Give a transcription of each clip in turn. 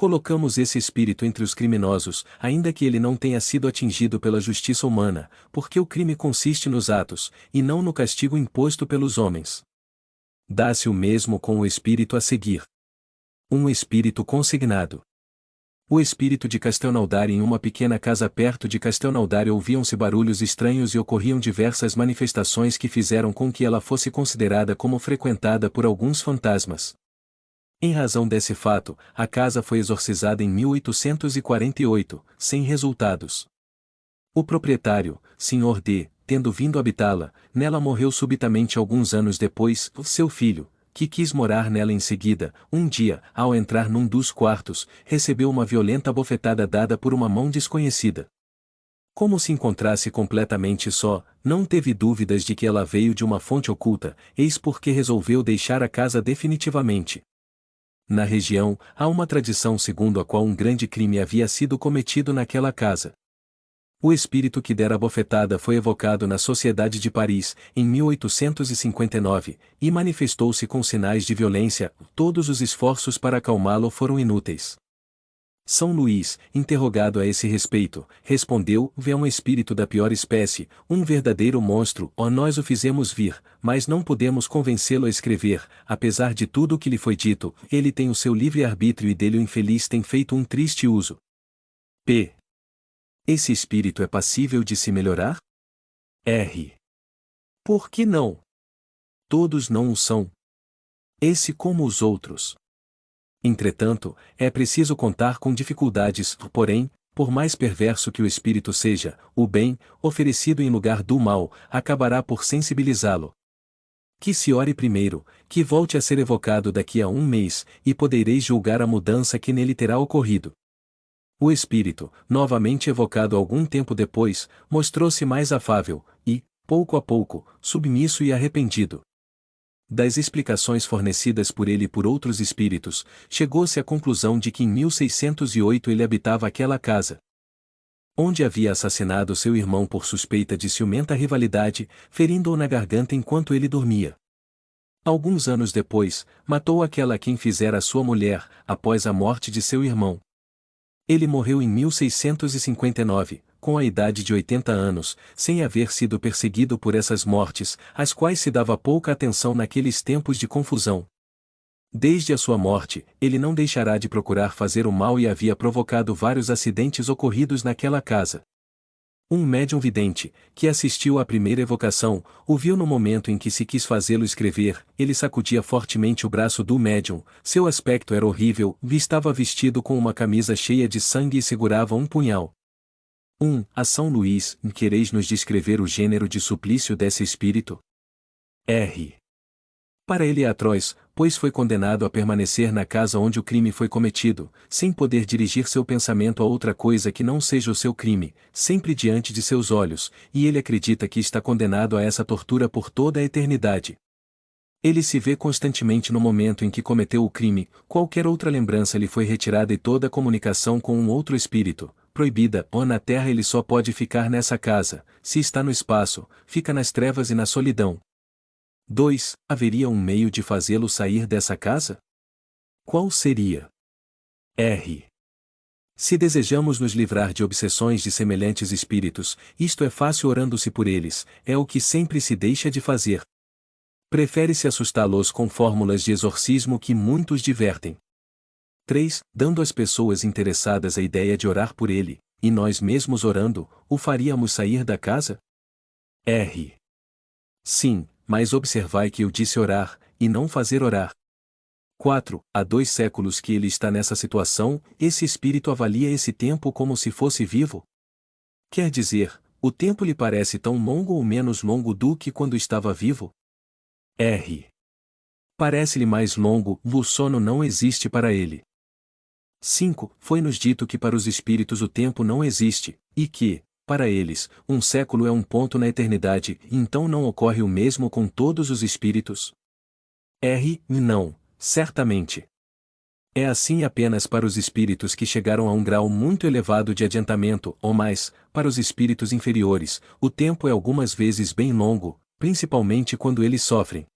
Colocamos esse espírito entre os criminosos, ainda que ele não tenha sido atingido pela justiça humana, porque o crime consiste nos atos, e não no castigo imposto pelos homens. Dá-se o mesmo com o espírito a seguir. Um espírito consignado. O espírito de Castelnaudary. Em uma pequena casa perto de Castelnaudary ouviam-se barulhos estranhos e ocorriam diversas manifestações que fizeram com que ela fosse considerada como frequentada por alguns fantasmas. Em razão desse fato, a casa foi exorcizada em 1848, sem resultados. O proprietário, Sr. D., tendo vindo habitá-la, nela morreu subitamente alguns anos depois. Seu filho, que quis morar nela em seguida, um dia, ao entrar num dos quartos, recebeu uma violenta bofetada dada por uma mão desconhecida. Como se encontrasse completamente só, não teve dúvidas de que ela veio de uma fonte oculta, eis porque resolveu deixar a casa definitivamente. Na região, há uma tradição segundo a qual um grande crime havia sido cometido naquela casa. O espírito que dera a bofetada foi evocado na Sociedade de Paris, em 1859, e manifestou-se com sinais de violência. Todos os esforços para acalmá-lo foram inúteis. São Luís, interrogado a esse respeito, respondeu: "Vê um espírito da pior espécie, um verdadeiro monstro. Nós o fizemos vir, mas não podemos convencê-lo a escrever. Apesar de tudo o que lhe foi dito, ele tem o seu livre-arbítrio e dele o infeliz tem feito um triste uso." P. Esse espírito é passível de se melhorar? R. Por que não? Todos não o são. Esse como os outros. Entretanto, é preciso contar com dificuldades, porém, por mais perverso que o espírito seja, o bem, oferecido em lugar do mal, acabará por sensibilizá-lo. Que se ore primeiro, que volte a ser evocado daqui a um mês, e podereis julgar a mudança que nele terá ocorrido. O espírito, novamente evocado algum tempo depois, mostrou-se mais afável, e, pouco a pouco, submisso e arrependido. Das explicações fornecidas por ele e por outros espíritos, chegou-se à conclusão de que em 1608 ele habitava aquela casa, onde havia assassinado seu irmão por suspeita de ciumenta rivalidade, ferindo-o na garganta enquanto ele dormia. Alguns anos depois, matou aquela a quem fizera a sua mulher, após a morte de seu irmão. Ele morreu em 1659, com a idade de 80 anos, sem haver sido perseguido por essas mortes, às quais se dava pouca atenção naqueles tempos de confusão. Desde a sua morte, ele não deixará de procurar fazer o mal e havia provocado vários acidentes ocorridos naquela casa. Um médium vidente, que assistiu à primeira evocação, o viu no momento em que se quis fazê-lo escrever. Ele sacudia fortemente o braço do médium, seu aspecto era horrível, estava vestido com uma camisa cheia de sangue e segurava um punhal. A São Luís, quereis nos descrever o gênero de suplício desse espírito? R. Para ele é atroz, pois foi condenado a permanecer na casa onde o crime foi cometido, sem poder dirigir seu pensamento a outra coisa que não seja o seu crime, sempre diante de seus olhos, e ele acredita que está condenado a essa tortura por toda a eternidade. Ele se vê constantemente no momento em que cometeu o crime, qualquer outra lembrança lhe foi retirada e toda comunicação com um outro espírito, proibida. Na terra ele só pode ficar nessa casa, se está no espaço, fica nas trevas e na solidão. 2. Haveria um meio de fazê-lo sair dessa casa? Qual seria? R. Se desejamos nos livrar de obsessões de semelhantes espíritos, isto é fácil orando-se por eles, é o que sempre se deixa de fazer. Prefere-se assustá-los com fórmulas de exorcismo que muitos divertem. 3. Dando às pessoas interessadas a ideia de orar por ele, e nós mesmos orando, o faríamos sair da casa? R. Sim, mas observai que eu disse orar, e não fazer orar. 4. Há 2 séculos que ele está nessa situação, esse espírito avalia esse tempo como se fosse vivo? Quer dizer, o tempo lhe parece tão longo ou menos longo do que quando estava vivo? R. Parece-lhe mais longo, o sono não existe para ele. 5. Foi-nos dito que para os espíritos o tempo não existe, e que, para eles, um século é um ponto na eternidade, então não ocorre o mesmo com todos os espíritos? R. Não, certamente. É assim apenas para os espíritos que chegaram a um grau muito elevado de adiantamento, ou mais, para os espíritos inferiores, o tempo é algumas vezes bem longo, principalmente quando eles sofrem.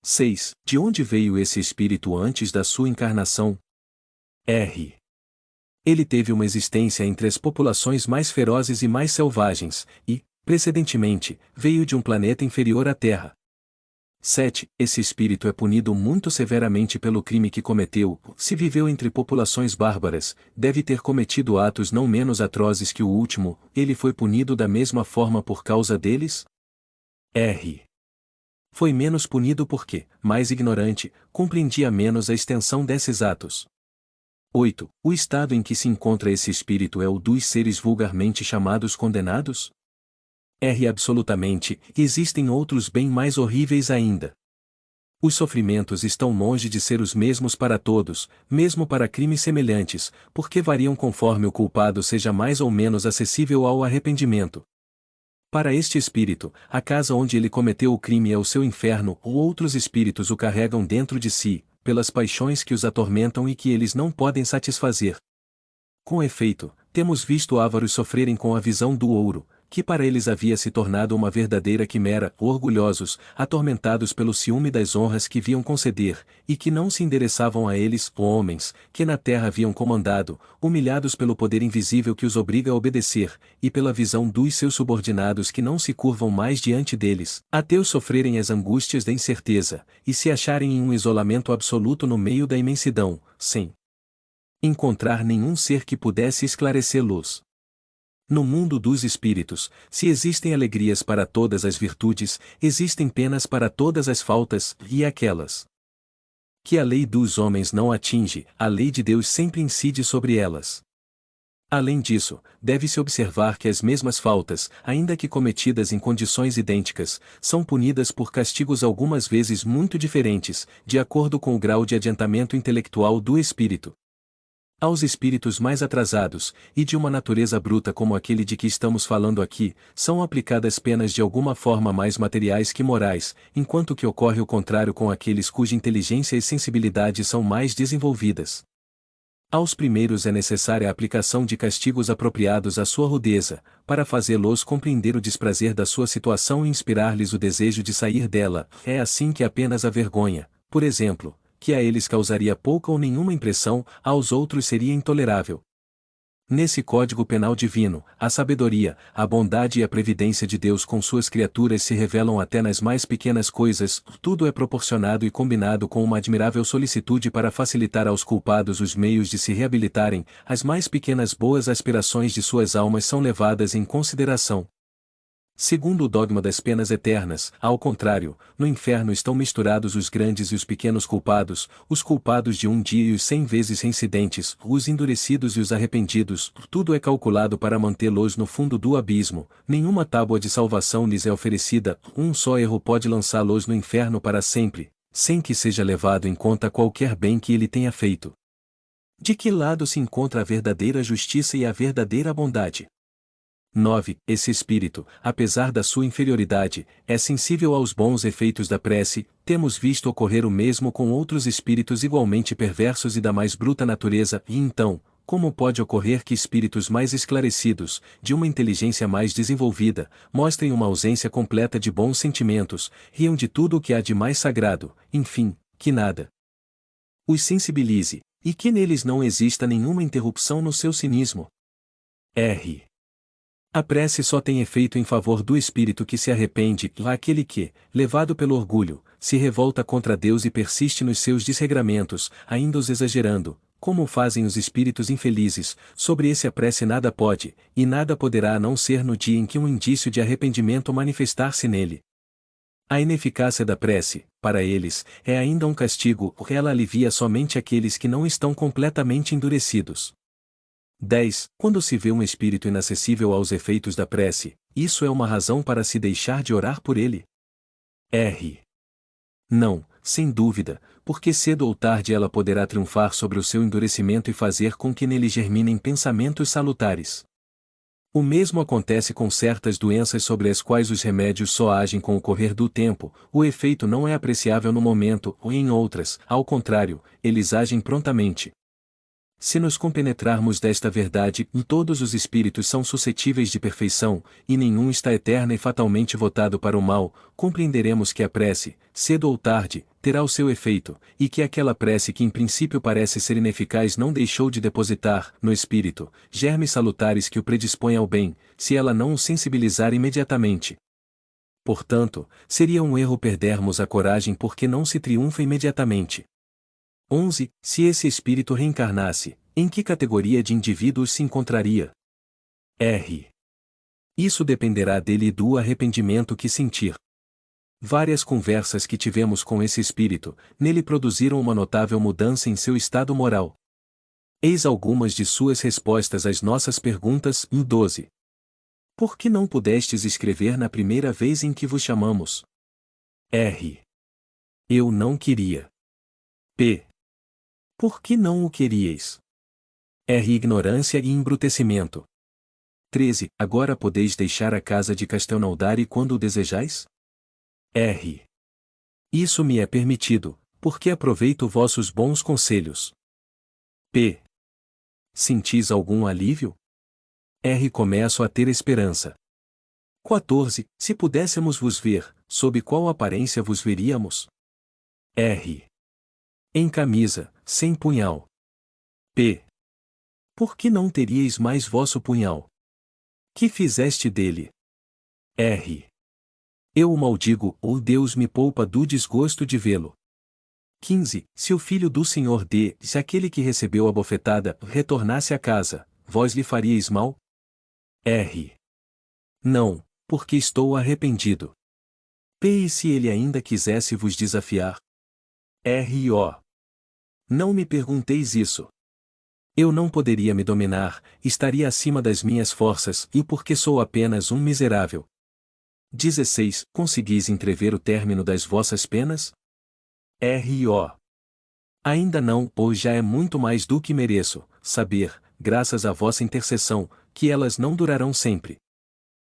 6. De onde veio esse espírito antes da sua encarnação? R. Ele teve uma existência entre as populações mais ferozes e mais selvagens, e, precedentemente, veio de um planeta inferior à Terra. 7. Esse espírito é punido muito severamente pelo crime que cometeu. Se viveu entre populações bárbaras, deve ter cometido atos não menos atrozes que o último. Ele foi punido da mesma forma por causa deles? R. Foi menos punido porque, mais ignorante, compreendia menos a extensão desses atos. 8. O estado em que se encontra esse espírito é o dos seres vulgarmente chamados condenados? R. Absolutamente, existem outros bem mais horríveis ainda. Os sofrimentos estão longe de ser os mesmos para todos, mesmo para crimes semelhantes, porque variam conforme o culpado seja mais ou menos acessível ao arrependimento. Para este espírito, a casa onde ele cometeu o crime é o seu inferno, ou outros espíritos o carregam dentro de si, pelas paixões que os atormentam e que eles não podem satisfazer. Com efeito, temos visto ávaros sofrerem com a visão do ouro, que para eles havia se tornado uma verdadeira quimera, orgulhosos, atormentados pelo ciúme das honras que viam conceder, e que não se endereçavam a eles, homens, que na terra haviam comandado, humilhados pelo poder invisível que os obriga a obedecer, e pela visão dos seus subordinados que não se curvam mais diante deles, até os sofrerem as angústias da incerteza, e se acharem em um isolamento absoluto no meio da imensidão, sem encontrar nenhum ser que pudesse esclarecê-los. No mundo dos espíritos, se existem alegrias para todas as virtudes, existem penas para todas as faltas, e aquelas que a lei dos homens não atinge, a lei de Deus sempre incide sobre elas. Além disso, deve-se observar que as mesmas faltas, ainda que cometidas em condições idênticas, são punidas por castigos algumas vezes muito diferentes, de acordo com o grau de adiantamento intelectual do espírito. Aos espíritos mais atrasados, e de uma natureza bruta como aquele de que estamos falando aqui, são aplicadas penas de alguma forma mais materiais que morais, enquanto que ocorre o contrário com aqueles cuja inteligência e sensibilidade são mais desenvolvidas. Aos primeiros é necessária a aplicação de castigos apropriados à sua rudeza, para fazê-los compreender o desprazer da sua situação e inspirar-lhes o desejo de sair dela. É assim que apenas a vergonha, por exemplo, que a eles causaria pouca ou nenhuma impressão, aos outros seria intolerável. Nesse código penal divino, a sabedoria, a bondade e a previdência de Deus com suas criaturas se revelam até nas mais pequenas coisas, tudo é proporcionado e combinado com uma admirável solicitude para facilitar aos culpados os meios de se reabilitarem, as mais pequenas boas aspirações de suas almas são levadas em consideração. Segundo o dogma das penas eternas, ao contrário, no inferno estão misturados os grandes e os pequenos culpados, os culpados de um dia e os 100 vezes reincidentes, os endurecidos e os arrependidos, tudo é calculado para mantê-los no fundo do abismo, nenhuma tábua de salvação lhes é oferecida, um só erro pode lançá-los no inferno para sempre, sem que seja levado em conta qualquer bem que ele tenha feito. De que lado se encontra a verdadeira justiça e a verdadeira bondade? 9. Esse espírito, apesar da sua inferioridade, é sensível aos bons efeitos da prece. Temos visto ocorrer o mesmo com outros espíritos igualmente perversos e da mais bruta natureza, e então, como pode ocorrer que espíritos mais esclarecidos, de uma inteligência mais desenvolvida, mostrem uma ausência completa de bons sentimentos, riam de tudo o que há de mais sagrado, enfim, que nada os sensibilize, e que neles não exista nenhuma interrupção no seu cinismo? R. A prece só tem efeito em favor do espírito que se arrepende, aquele que, levado pelo orgulho, se revolta contra Deus e persiste nos seus desregramentos, ainda os exagerando, como fazem os espíritos infelizes. Sobre esse a prece nada pode, e nada poderá a não ser no dia em que um indício de arrependimento manifestar-se nele. A ineficácia da prece, para eles, é ainda um castigo, porque ela alivia somente aqueles que não estão completamente endurecidos. 10. Quando se vê um espírito inacessível aos efeitos da prece, isso é uma razão para se deixar de orar por ele? R. Não, sem dúvida, porque cedo ou tarde ela poderá triunfar sobre o seu endurecimento e fazer com que nele germinem pensamentos salutares. O mesmo acontece com certas doenças sobre as quais os remédios só agem com o correr do tempo, o efeito não é apreciável no momento, ou em outras, ao contrário, eles agem prontamente. Se nos compenetrarmos desta verdade, todos os espíritos são suscetíveis de perfeição, e nenhum está eterno e fatalmente votado para o mal, compreenderemos que a prece, cedo ou tarde, terá o seu efeito, e que aquela prece que em princípio parece ser ineficaz não deixou de depositar, no espírito, germes salutares que o predispõem ao bem, se ela não o sensibilizar imediatamente. Portanto, seria um erro perdermos a coragem porque não se triunfa imediatamente. 11. Se esse espírito reencarnasse, em que categoria de indivíduos se encontraria? R. Isso dependerá dele e do arrependimento que sentir. Várias conversas que tivemos com esse espírito, nele produziram uma notável mudança em seu estado moral. Eis algumas de suas respostas às nossas perguntas. 12. Por que não pudestes escrever na primeira vez em que vos chamamos? R. Eu não queria. P. Por que não o queríeis? R. Ignorância e embrutecimento. 13. Agora podeis deixar a casa de Castelnaudari quando o desejais? R. Isso me é permitido, porque aproveito vossos bons conselhos. P. Sentis algum alívio? R. Começo a ter esperança. 14. Se pudéssemos vos ver, sob qual aparência vos veríamos? R. Em camisa, sem punhal. P. Por que não teríeis mais vosso punhal? Que fizeste dele? R. Eu o maldigo, ou Deus me poupa do desgosto de vê-lo. 15. Se o filho do Senhor D, se aquele que recebeu a bofetada, retornasse à casa, vós lhe faríeis mal? R. Não, porque estou arrependido. P. E se ele ainda quisesse vos desafiar? R.O. Não me pergunteis isso. Eu não poderia me dominar, estaria acima das minhas forças, e porque sou apenas um miserável. 16. Conseguis entrever o término das vossas penas? R.O. Ainda não, pois já é muito mais do que mereço, saber, graças à vossa intercessão, que elas não durarão sempre.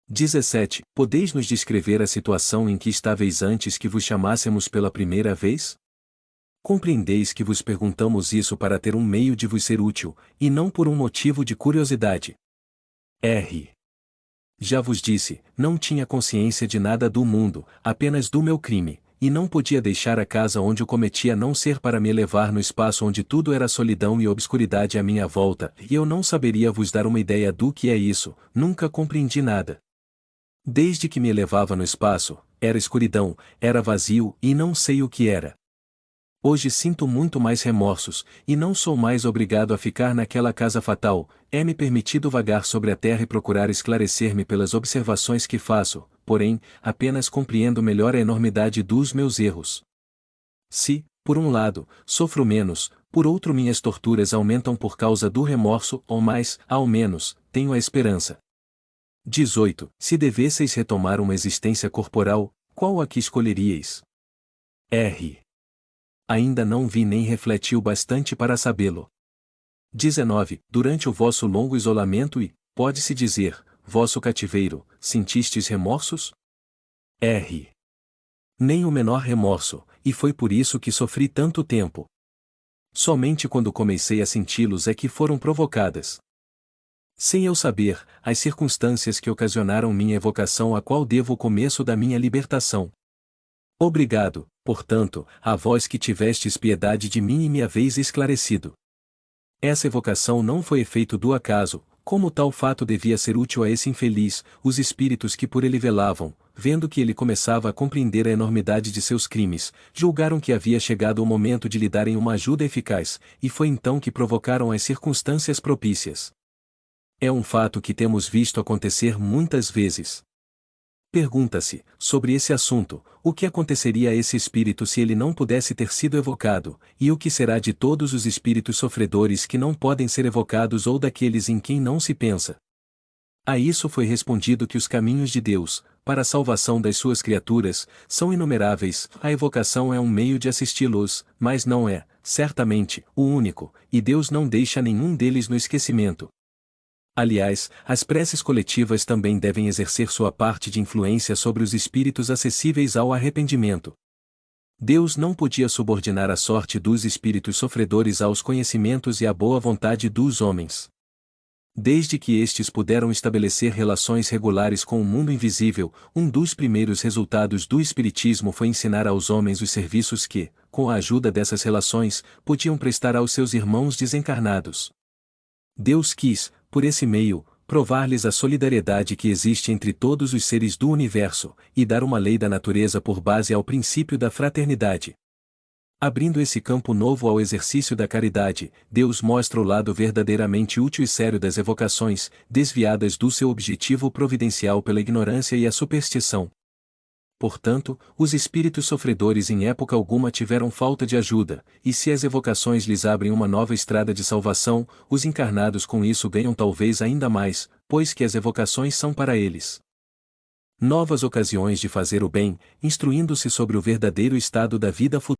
17. Podeis nos descrever a situação em que estáveis antes que vos chamássemos pela primeira vez? Compreendeis que vos perguntamos isso para ter um meio de vos ser útil, e não por um motivo de curiosidade. R. Já vos disse, não tinha consciência de nada do mundo, apenas do meu crime, e não podia deixar a casa onde o cometia não ser para me elevar no espaço onde tudo era solidão e obscuridade à minha volta, e eu não saberia vos dar uma ideia do que é isso, nunca compreendi nada. Desde que me elevava no espaço, era escuridão, era vazio, e não sei o que era. Hoje sinto muito mais remorsos, e não sou mais obrigado a ficar naquela casa fatal, é-me permitido vagar sobre a terra e procurar esclarecer-me pelas observações que faço, porém, apenas compreendo melhor a enormidade dos meus erros. Se, por um lado, sofro menos, por outro minhas torturas aumentam por causa do remorso, ou mais, ao menos, tenho a esperança. 18. Se devesseis retomar uma existência corporal, qual a que escolheríeis? R. Ainda não vi nem refletiu bastante para sabê-lo. 19. Durante o vosso longo isolamento e, pode-se dizer, vosso cativeiro, sentistes remorsos? R. Nem o menor remorso, e foi por isso que sofri tanto tempo. Somente quando comecei a senti-los é que foram provocadas. Sem eu saber, as circunstâncias que ocasionaram minha evocação a qual devo o começo da minha libertação. Obrigado, portanto, a vós que tivestes piedade de mim e me haveis esclarecido. Essa evocação não foi efeito do acaso, como tal fato devia ser útil a esse infeliz, os espíritos que por ele velavam, vendo que ele começava a compreender a enormidade de seus crimes, julgaram que havia chegado o momento de lhe darem uma ajuda eficaz, e foi então que provocaram as circunstâncias propícias. É um fato que temos visto acontecer muitas vezes. Pergunta-se, sobre esse assunto, o que aconteceria a esse espírito se ele não pudesse ter sido evocado, e o que será de todos os espíritos sofredores que não podem ser evocados ou daqueles em quem não se pensa? A isso foi respondido que os caminhos de Deus, para a salvação das suas criaturas, são inumeráveis, a evocação é um meio de assisti-los, mas não é, certamente, o único, e Deus não deixa nenhum deles no esquecimento. Aliás, as preces coletivas também devem exercer sua parte de influência sobre os espíritos acessíveis ao arrependimento. Deus não podia subordinar a sorte dos espíritos sofredores aos conhecimentos e à boa vontade dos homens. Desde que estes puderam estabelecer relações regulares com o mundo invisível, um dos primeiros resultados do Espiritismo foi ensinar aos homens os serviços que, com a ajuda dessas relações, podiam prestar aos seus irmãos desencarnados. Deus quis, por esse meio, provar-lhes a solidariedade que existe entre todos os seres do universo, e dar uma lei da natureza por base ao princípio da fraternidade. Abrindo esse campo novo ao exercício da caridade, Deus mostra o lado verdadeiramente útil e sério das evocações, desviadas do seu objetivo providencial pela ignorância e a superstição. Portanto, os espíritos sofredores em época alguma tiveram falta de ajuda, e se as evocações lhes abrem uma nova estrada de salvação, os encarnados com isso ganham talvez ainda mais, pois que as evocações são para eles novas ocasiões de fazer o bem, instruindo-se sobre o verdadeiro estado da vida futura.